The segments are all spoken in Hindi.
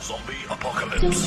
Zombie apocalypse.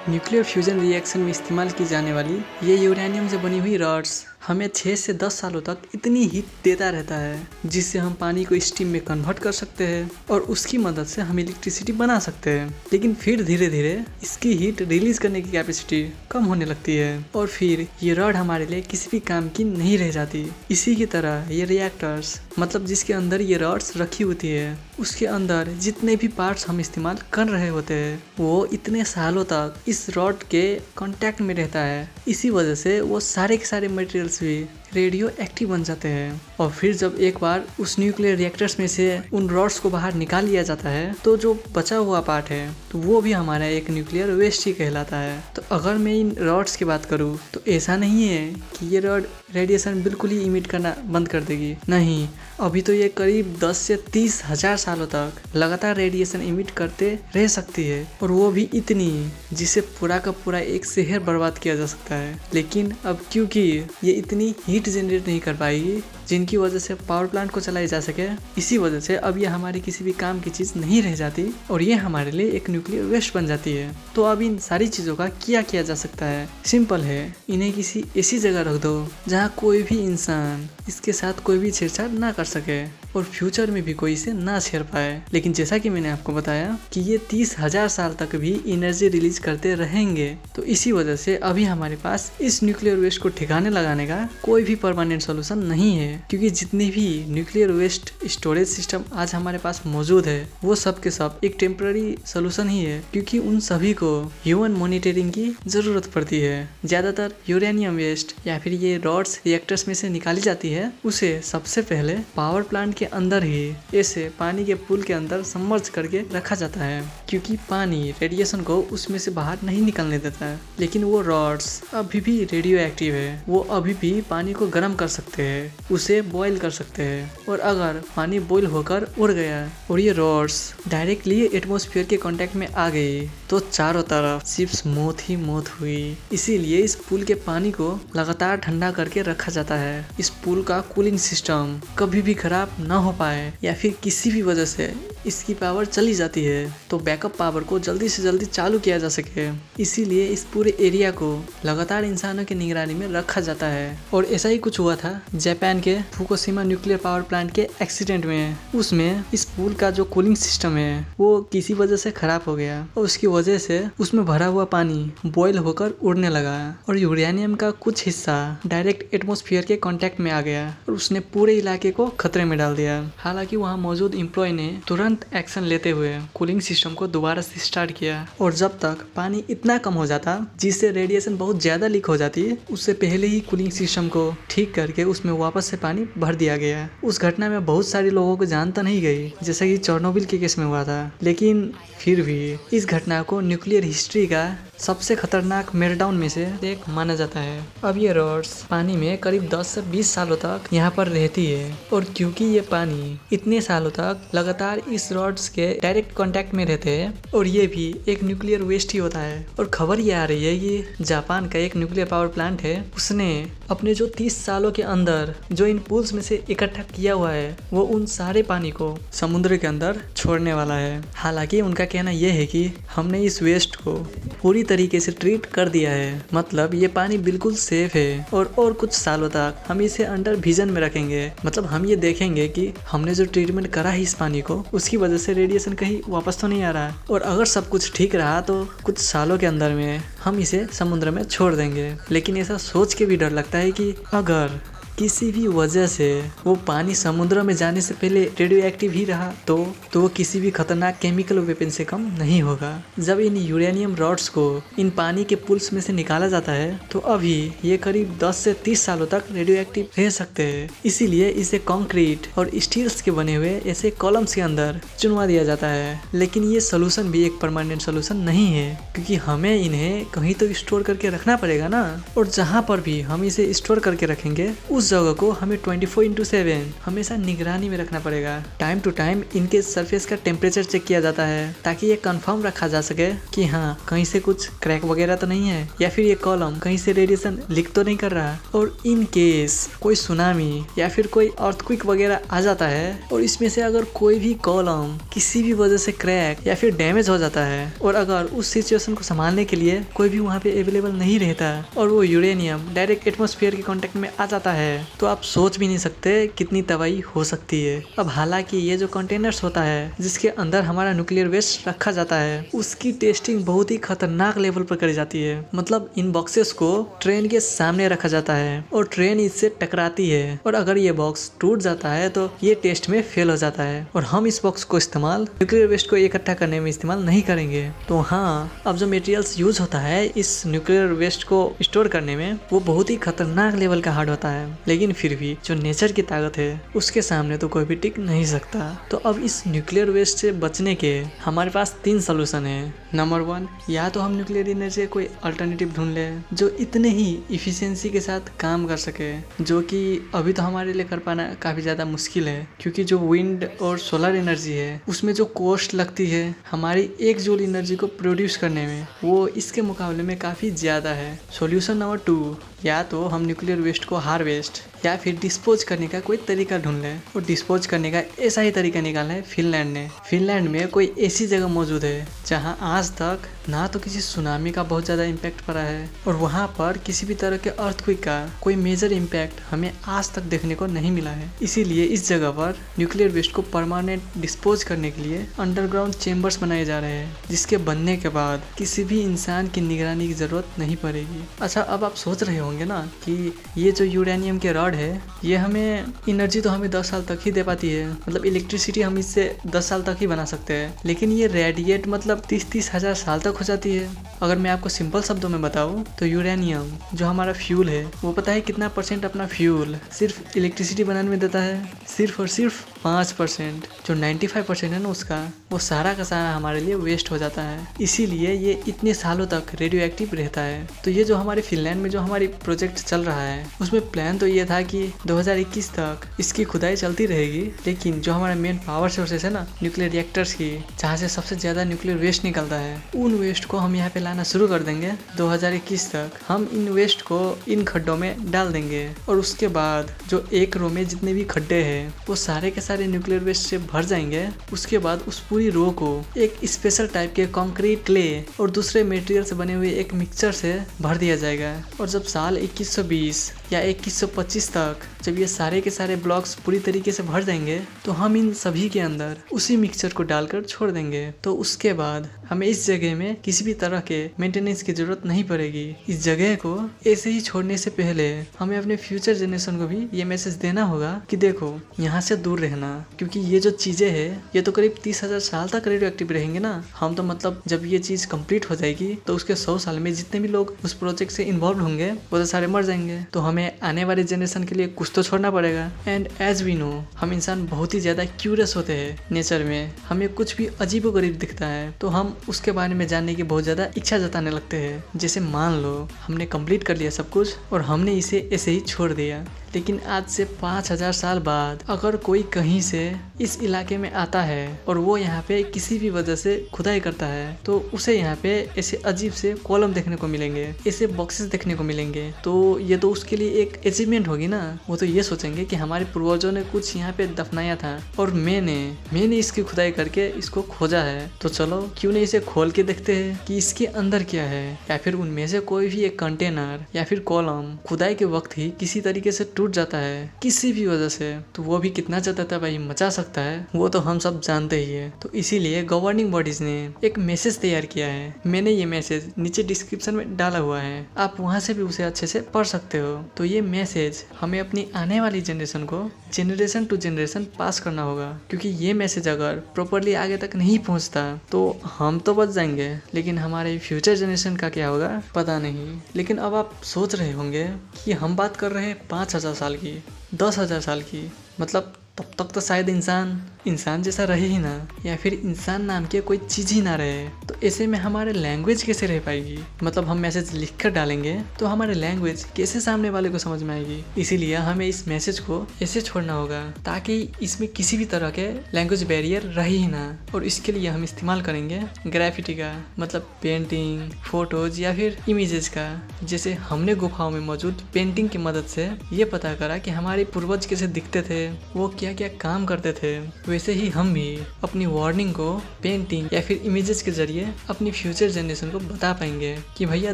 Nuclear fusion reaction में इस्तेमाल की जाने वाली ये यूरेनियम से बनी हुई रॉड्स हमें 6 से 10 सालों तक इतनी हीट देता रहता है जिससे हम पानी को स्टीम में कन्वर्ट कर सकते हैं और उसकी मदद से हम इलेक्ट्रिसिटी बना सकते हैं। लेकिन फिर धीरे धीरे इसकी हीट रिलीज करने की कैपेसिटी कम होने लगती है और फिर ये रॉड हमारे लिए किसी भी काम की नहीं रह जाती। इसी की तरह ये रिएक्टर्स मतलब जिसके अंदर ये रॉड्स रखी होती है उसके अंदर जितने भी पार्ट्स हम इस्तेमाल कर रहे होते हैं वो इतने सालों तक इस रॉड के कांटेक्ट में रहता है। इसी वजह से वो सारे के सारे मटेरियल्स भी रेडियो एक्टिव बन जाते हैं और फिर जब एक बार उस न्यूक्लियर रिएक्टर्स में से उन रॉड्स को बाहर निकाल लिया जाता है तो जो बचा हुआ पार्ट है तो वो भी हमारा एक न्यूक्लियर वेस्ट ही कहलाता है। तो अगर मैं इन रॉड्स की बात करूँ तो ऐसा नहीं है कि ये रॉड रेडिएशन बिल्कुल ही इमिट करना बंद कर देगी, नहीं, अभी तो ये करीब 10 से 30 हजार सालों तक लगातार रेडिएशन इमिट करते रह सकती है और वो भी इतनी जिसे पूरा का पूरा एक शहर बर्बाद किया जा सकता है। लेकिन अब क्योंकि ये इतनी हीट जनरेट नहीं कर पाएगी जिनकी वजह से पावर प्लांट को चलाई जा सके, इसी वजह से अब ये हमारी किसी भी काम की चीज़ नहीं रह जाती और ये हमारे लिए एक न्यूक्लियर वेस्ट बन जाती है। तो अब इन सारी चीज़ों का क्या किया जा सकता है? सिंपल है, इन्हें किसी ऐसी जगह रख दो जहाँ कोई भी इंसान इसके साथ कोई भी छेड़छाड़ ना कर सके और फ्यूचर में भी कोई इसे ना छेड़ पाए। लेकिन जैसा कि मैंने आपको बताया कि ये 30,000 साल तक भी एनर्जी रिलीज करते रहेंगे, तो इसी वजह से अभी हमारे पास इस न्यूक्लियर वेस्ट को ठिकाने लगाने का कोई भी परमानेंट सोल्यूशन नहीं है। क्योंकि जितनी भी न्यूक्लियर वेस्ट स्टोरेज सिस्टम आज हमारे पास मौजूद है वो सब के सब एक टेम्पररी सोल्यूशन ही है, क्योंकि उन सभी को ह्यूमन मॉनिटरिंग की जरूरत पड़ती है। ज्यादातर यूरेनियम वेस्ट या फिर ये रॉड्स रिएक्टर्स में से निकाली जाती है, उसे सबसे पहले पावर प्लांट के अंदर ही ऐसे पानी के पूल के अंदर सबमर्ज करके रखा जाता है, क्योंकि पानी रेडिएशन को उसमें से बाहर नहीं निकलने देता है। लेकिन वो रॉड्स अभी भी रेडियो एक्टिव है, वो अभी भी पानी को गर्म कर सकते हैं, उसे बॉईल कर सकते हैं और अगर पानी बॉईल होकर उड़ गया और ये रॉड्स डायरेक्टली एटमॉस्फेयर के कांटेक्ट में आ गई तो चारों तरफ सिर्फ मौत ही मौत हुई। इसीलिए इस पूल के पानी को लगातार ठंडा करके रखा जाता है। इस पूल का कूलिंग सिस्टम कभी भी खराब न हो पाए या फिर किसी भी वजह से इसकी पावर चली जाती है तो बैकअप पावर को जल्दी से जल्दी चालू किया जा सके। इसीलिए इस पूरे एरिया को लगातार इंसानों की निगरानी में रखा जाता है। और ऐसा ही कुछ हुआ था जापान के फुकुशिमा न्यूक्लियर पावर प्लांट के एक्सीडेंट में। उसमें इस पूल का जो कूलिंग सिस्टम है वो किसी वजह से खराब हो गया और उसकी वजह से उसमें भरा हुआ पानी बॉयल होकर उड़ने लगा और यूरेनियम का कुछ हिस्सा डायरेक्ट एटमॉस्फेयर के कांटेक्ट में आ गया और उसने पूरे इलाके को खतरे में डाल दिया। हालांकि वहां मौजूद एम्प्लॉय ने तुरंत एक्शन लेते हुए कूलिंग सिस्टम को दोबारा से स्टार्ट किया और जब तक पानी इतना कम हो जाता जिससे रेडिएशन बहुत ज्यादा लीक हो जाती उससे पहले ही कूलिंग सिस्टम को ठीक करके उसमें वापस से पानी भर दिया गया। उस घटना में बहुत सारे लोगों को जान तो नहीं गई जैसा कि चेरनोबिल के केस में हुआ था, लेकिन फिर भी इस घटना को न्यूक्लियर हिस्ट्री का सबसे खतरनाक मेल्टडाउन में से एक माना जाता है। अब ये रॉड्स पानी में करीब 10 से 20 सालों तक यहाँ पर रहती है और क्योंकि ये पानी इतने सालों तक लगातार इस रॉड्स के डायरेक्ट कांटेक्ट में रहते हैं और ये भी एक न्यूक्लियर वेस्ट ही होता है। और खबर ये आ रही है कि जापान का एक न्यूक्लियर पावर प्लांट है, उसने अपने जो 30 सालों के अंदर जो इन पूल्स में से इकट्ठा किया हुआ है वो उन सारे पानी को समुद्र के अंदर छोड़ने वाला है। हालांकि उनका कहना यह है कि हमने इस वेस्ट को पूरी तरीके से ट्रीट कर दिया है, मतलब ये पानी बिल्कुल सेफ है और कुछ सालों तक हम इसे अंडर विजन में रखेंगे। मतलब हम ये देखेंगे कि हमने जो ट्रीटमेंट करा है इस पानी को उसकी वजह से रेडिएशन कहीं वापस तो नहीं आ रहा और अगर सब कुछ ठीक रहा तो कुछ सालों के अंदर में हम इसे समुद्र में छोड़ देंगे। लेकिन ऐसा सोच के भी डर लगता है कि अगर किसी भी वजह से वो पानी समुद्र में जाने से पहले रेडियो एक्टिव ही रहा तो वो किसी भी खतरनाक केमिकल वेपन से कम नहीं होगा। जब इन यूरेनियम रॉड्स को इन पानी के पुल्स में से निकाला जाता है तो अभी ये करीब 10 से 30 सालों तक रेडियो एक्टिव रह सकते हैं। इसीलिए इसे कंक्रीट और स्टील्स के बने हुए ऐसे कॉलम्स के अंदर चुनवा दिया जाता है। लेकिन ये सोल्यूशन भी एक परमानेंट सोल्यूशन नहीं है, क्योंकि हमें इन्हें कहीं तो स्टोर करके रखना पड़ेगा ना। और जहाँ पर भी हम इसे स्टोर करके रखेंगे उस उस जगह को हमें 24/7 हमेशा निगरानी में रखना पड़ेगा। टाइम टू टाइम इनके सरफेस का टेम्परेचर चेक किया जाता है ताकि ये कंफर्म रखा जा सके कि हाँ कहीं से कुछ क्रैक वगैरह तो नहीं है या फिर ये कॉलम कहीं से रेडिएशन लीक तो नहीं कर रहा। और इन केस कोई सुनामी या फिर कोई अर्थक्वेक वगैरह आ जाता है और इसमें से अगर कोई भी कॉलम किसी भी वजह से क्रैक या फिर डैमेज हो जाता है और अगर उस सिचुएशन को संभालने के लिए कोई भी वहाँ पे अवेलेबल नहीं रहता और वो यूरेनियम डायरेक्ट एटमॉस्फेयर के कांटेक्ट में आ जाता है तो आप सोच भी नहीं सकते कितनी तबाही हो सकती है। अब हालांकि ये जो कंटेनर्स होता है जिसके अंदर हमारा न्यूक्लियर वेस्ट रखा जाता है उसकी टेस्टिंग बहुत ही खतरनाक लेवल पर करी जाती है। मतलब इन बॉक्सेस को ट्रेन के सामने रखा जाता है और ट्रेन इससे टकराती है और अगर ये बॉक्स टूट जाता है तो ये टेस्ट में फेल हो जाता है और हम इस बॉक्स को इस्तेमाल न्यूक्लियर वेस्ट को इकट्ठा करने में इस्तेमाल नहीं करेंगे। तो हाँ, अब जो मटेरियल्स यूज होता है इस न्यूक्लियर वेस्ट को स्टोर करने में वो बहुत ही खतरनाक लेवल का हार्ड होता है, लेकिन फिर भी जो नेचर की ताकत है उसके सामने तो कोई भी टिक नहीं सकता। तो अब इस न्यूक्लियर वेस्ट से बचने के हमारे पास 3 सोल्यूशन है। नंबर 1, या तो हम न्यूक्लियर एनर्जी कोई अल्टरनेटिव ढूंढ लें जो इतने ही इफिशियंसी के साथ काम कर सके, जो कि अभी तो हमारे लिए कर पाना काफ़ी ज़्यादा मुश्किल है क्योंकि जो विंड और सोलर एनर्जी है उसमें जो कॉस्ट लगती है हमारी 1 जूल एनर्जी को प्रोड्यूस करने में वो इसके मुकाबले में काफ़ी ज़्यादा है। सॉल्यूशन नंबर 2, या तो हम न्यूक्लियर वेस्ट को हार्वेस्ट या फिर डिस्पोज करने का कोई तरीका ढूंढ लें और डिस्पोज करने का ऐसा ही तरीका निकाला है फिनलैंड ने। फिनलैंड में कोई ऐसी जगह मौजूद है जहां आज तक ना तो किसी सुनामी का बहुत ज़्यादा इम्पैक्ट पड़ा है और वहां पर किसी भी तरह के अर्थक्वेक का कोई मेजर इम्पैक्ट हमें आज तक देखने को नहीं मिला है। इसीलिए इस जगह पर न्यूक्लियर वेस्ट को परमानेंट डिस्पोज करने के लिए अंडरग्राउंड चेम्बर्स बनाए जा रहे हैं जिसके बनने के बाद किसी भी इंसान की निगरानी की जरूरत नहीं पड़ेगी। अच्छा, अब आप सोच रहे होंगे ना कि ये जो यूरेनियम के रॉड है ये हमें एनर्जी तो हमें 10 साल तक ही दे पाती है, मतलब इलेक्ट्रिसिटी हम इससे 10 साल तक ही बना सकते हैं, लेकिन ये रेडिएट मतलब 30-30 हज़ार साल तक हो जाती है। अगर मैं आपको सिंपल शब्दों में बताऊं तो यूरेनियम जो हमारा फ्यूल है वो पता है कितना % अपना फ्यूल सिर्फ इलेक्ट्रिसिटी बनाने में देता है? सिर्फ और सिर्फ 5%। जो 95% है ना उसका वो सारा का सारा हमारे लिए वेस्ट हो जाता है। इसीलिए ये इतने सालों तक रेडियो एक्टिव रहता है। तो ये जो हमारे फिनलैंड में जो हमारी प्रोजेक्ट चल रहा है उसमें प्लान तो ये था कि 2021 तक इसकी खुदाई चलती रहेगी, लेकिन जो हमारा मेन पावर सोर्सेस है ना न्यूक्लियर रिएक्टर्स की जहाँ से सबसे ज़्यादा न्यूक्लियर वेस्ट निकलता है उन वेस्ट को हम यहाँ पे लाना शुरू कर देंगे 2021 तक। हम इन वेस्ट को इन खड्डों में डाल देंगे और उसके बाद जो एक रो में जितने भी खड्डे हैं वो सारे के सारे न्यूक्लियर वेस्ट से भर जाएंगे। उसके बाद उस पूरी रो को एक स्पेशल टाइप के कंक्रीट, क्ले और दूसरे मटेरियल से बने हुए एक मिक्सचर से भर दिया जाएगा और जब साल 2120 या 2125 तक जब ये सारे के सारे ब्लॉक्स पूरी तरीके से भर जाएंगे तो हम इन सभी के अंदर उसी मिक्सचर को डालकर छोड़ देंगे। तो उसके बाद हमें इस जगह में किसी भी तरह के मेंटेनेंस की जरूरत नहीं पड़ेगी। इस जगह को ऐसे ही छोड़ने से पहले हमें अपने फ्यूचर जनरेशन को भी ये मैसेज देना होगा कि देखो यहाँ से दूर रहना, क्योंकि ये जो चीजें है ये तो करीब 30,000 साल तक रेडियो एक्टिव रहेंगे ना। हम तो मतलब जब ये चीज कंप्लीट हो जाएगी तो उसके 100 साल में जितने भी लोग उस प्रोजेक्ट से इन्वॉल्व होंगे वो तो सारे मर जाएंगे। तो हमें आने वाले जनरेशन के लिए कुछ तो छोड़ना पड़ेगा। एंड एज वी नो हम इंसान बहुत ही ज्यादा क्यूरियस होते हैं नेचर में। हमें कुछ भी अजीबोगरीब दिखता है तो हम उसके बारे में जानने की बहुत ज्यादा इच्छा जताने लगते हैं। जैसे मान लो हमने कंप्लीट कर लिया सब कुछ और हमने इसे ऐसे ही छोड़ दिया, लेकिन आज से 5000 साल बाद अगर कोई कहीं से इस इलाके में आता है और वो यहाँ पे किसी भी वजह से खुदाई करता है तो उसे यहाँ पे ऐसे अजीब से कॉलम देखने को मिलेंगे, ऐसे बॉक्सेस देखने को मिलेंगे। तो ये तो उसके लिए एक अचीवमेंट होगी ना। वो तो ये सोचेंगे कि हमारे पूर्वजों ने कुछ यहाँ पे दफनाया था और मैंने इसकी खुदाई करके इसको खोजा है। तो चलो क्यों नहीं इसे खोल के देखते हैं कि इसके अंदर क्या है, या फिर उनमें से कोई भी एक कंटेनर या फिर कॉलम खुदाई के वक्त ही किसी तरीके से टूट जाता है किसी भी वजह से, तो वो भी कितना ज्यादा तबाही मचा सकता है वो तो हम सब जानते ही है। तो इसीलिए गवर्निंग बॉडीज ने एक मैसेज तैयार किया है। मैंने ये मैसेज नीचे डिस्क्रिप्शन में डाला हुआ है, आप वहाँ से भी उसे अच्छे से पढ़ सकते हो। तो ये मैसेज हमें अपनी आने वाली जनरेशन को जनरेशन टू जनरेशन पास करना होगा, क्योंकि ये मैसेज अगर प्रॉपरली आगे तक नहीं पहुँचता तो हम तो बच जाएंगे, लेकिन हमारे फ्यूचर जनरेशन का क्या होगा पता नहीं। लेकिन अब आप सोच रहे होंगे कि हम बात कर रहे हैं 5000 साल की, 10,000 साल की, मतलब तब तक तो शायद इंसान जैसा रहे ही ना, या फिर इंसान नाम की कोई चीज़ ही ना रहे। तो ऐसे में हमारे लैंग्वेज कैसे रह पाएगी? मतलब हम मैसेज लिख कर डालेंगे तो हमारे लैंग्वेज कैसे सामने वाले को समझ में आएगी? इसीलिए हमें इस मैसेज को ऐसे छोड़ना होगा ताकि इसमें किसी भी तरह के लैंग्वेज बैरियर रहे ही ना। और इसके लिए हम इस्तेमाल करेंगे ग्राफिटी का, मतलब पेंटिंग, फोटोज या फिर इमेजेस का। जैसे हमने गुफाओं में मौजूद पेंटिंग की मदद से ये पता करा कि हमारे पूर्वज कैसे दिखते थे, वो क्या क्या काम करते थे, वैसे ही हम भी अपनी वार्निंग को पेंटिंग या फिर इमेजेस के जरिए अपनी फ्यूचर जनरेशन को बता पाएंगे कि भैया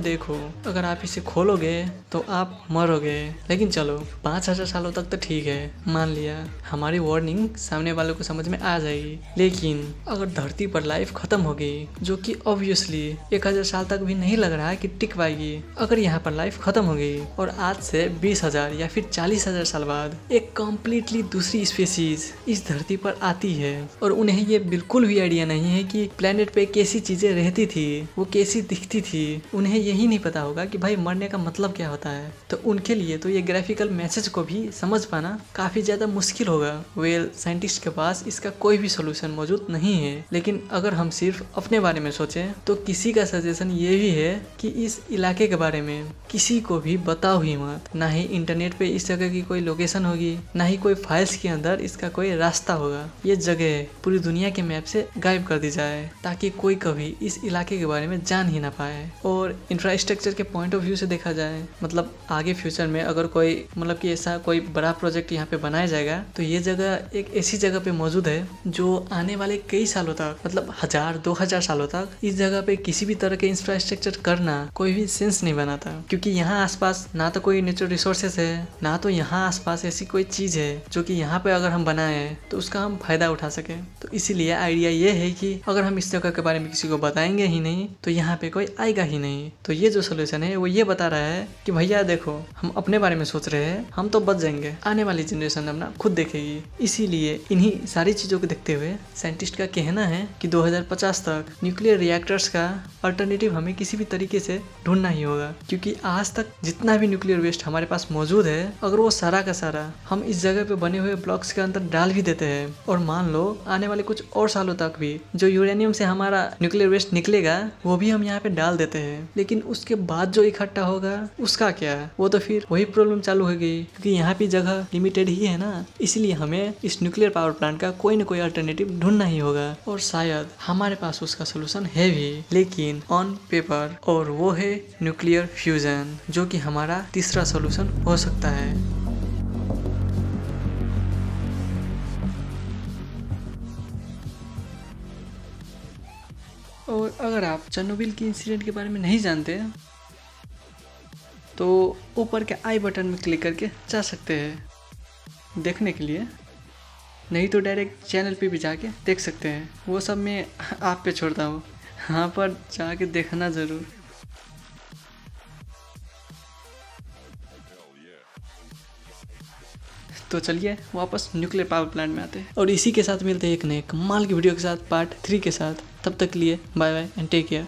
देखो, अगर आप इसे खोलोगे तो आप मरोगे। लेकिन चलो 5000 सालों तक तो ठीक है, मान लिया हमारी वार्निंग सामने वालों को समझ में आ जाएगी। लेकिन अगर धरती पर लाइफ खत्म हो गई, जो कि ऑब्वियसली 1000 साल तक भी नहीं लग रहा है कि टिक पाएगी, अगर यहाँ पर लाइफ खत्म हो गई और आज से 20,000 या फिर 40,000 साल बाद एक कम्प्लीटली दूसरी स्पीसीज इस धरती पर आती है और उन्हें ये बिल्कुल भी आइडिया नहीं है कि प्लेनेट पे कैसी चीजें रहती थी, वो कैसी दिखती थी, उन्हें यही नहीं पता होगा कि भाई मरने का मतलब क्या होता है, तो उनके लिए तो ये ग्राफिकल मैसेज को भी समझ पाना काफी ज्यादा मुश्किल होगा। साइंटिस्ट के पास इसका कोई भी सोल्यूशन मौजूद नहीं है। लेकिन अगर हम सिर्फ अपने बारे में सोचें तो किसी का सजेशन ये भी है कि इस इलाके के बारे में किसी को भी बताओ ही मत। ना ही इंटरनेट पे इस जगह की कोई लोकेशन होगी, ना ही कोई फाइल्स के अंदर इसका कोई रास्ता होगा। ये जगह पूरी दुनिया के मैप से गायब कर दी जाए ताकि कोई कभी इस इलाके के बारे में जान ही ना पाए। और इंफ्रास्ट्रक्चर के पॉइंट ऑफ व्यू से देखा जाए, मतलब आगे फ्यूचर में अगर कोई मतलब कि ऐसा कोई बड़ा प्रोजेक्ट यहाँ पे बनाया जाएगा तो ये जगह एक ऐसी जगह पे मौजूद है जो आने वाले कई सालों तक, मतलब 1000-2000 सालों तक इस जगह पे किसी भी तरह के इंफ्रास्ट्रक्चर करना कोई भी सेंस नहीं बनाता। क्योंकि यहाँ आसपास ना तो कोई नेचुरल रिसोर्सेस है, ना तो यहाँ आसपास ऐसी कोई चीज है जो कि यहाँ पे अगर हम बनाए तो उसका हम फायदा उठा सके। तो इसीलिए आइडिया ये है कि अगर हम इस जगह के बारे में किसी को बताएंगे ही नहीं तो यहाँ पे कोई आएगा ही नहीं। तो ये जो सोल्यूशन है वो ये बता रहा है कि भैया देखो, हम अपने बारे में सोच रहे हैं, हम तो बच जाएंगे, आने वाली जनरेशन अपना खुद देखेगी। इसीलिए इन्हीं सारी चीजों को देखते हुए साइंटिस्ट का कहना है कि 2050 तक न्यूक्लियर रिएक्टर्स का अल्टरनेटिव हमें किसी भी तरीके से ढूंढना ही होगा। क्योंकि आज तक जितना भी न्यूक्लियर वेस्ट हमारे पास मौजूद है, अगर वो सारा का सारा हम इस जगह पे बने हुए ब्लॉक्स के अंदर डाल भी देते हैं और मान लो आने वाले कुछ और सालों तक भी जो यूरेनियम से हमारा न्यूक्लियर वेस्ट निकलेगा वो भी हम यहाँ पे डाल देते हैं, लेकिन उसके बाद जो इकट्ठा होगा उसका क्या? वो तो फिर वही प्रॉब्लम चालू हो गई, क्योंकि यहाँ पे जगह लिमिटेड ही है ना। इसलिए हमें इस न्यूक्लियर पावर प्लांट का कोई ना कोई अल्टरनेटिव ढूंढना ही होगा और शायद हमारे पास उसका सोल्यूशन है भी, लेकिन ऑन पेपर, और वो है न्यूक्लियर फ्यूजन, जो कि हमारा तीसरा सोल्यूशन हो सकता है। और अगर आप चेरनोबिल की इंसिडेंट के बारे में नहीं जानते तो ऊपर के आई बटन में क्लिक करके जा सकते हैं देखने के लिए, नहीं तो डायरेक्ट चैनल पे भी जाके देख सकते हैं। वो सब मैं आप पे छोड़ता हूँ, यहाँ पर जाके देखना ज़रूर। तो चलिए वापस न्यूक्लियर पावर प्लांट में आते हैं और इसी के साथ मिलते हैं एक नए कमाल की वीडियो के साथ, पार्ट 3 के साथ। तब तक के लिए bye bye and take care.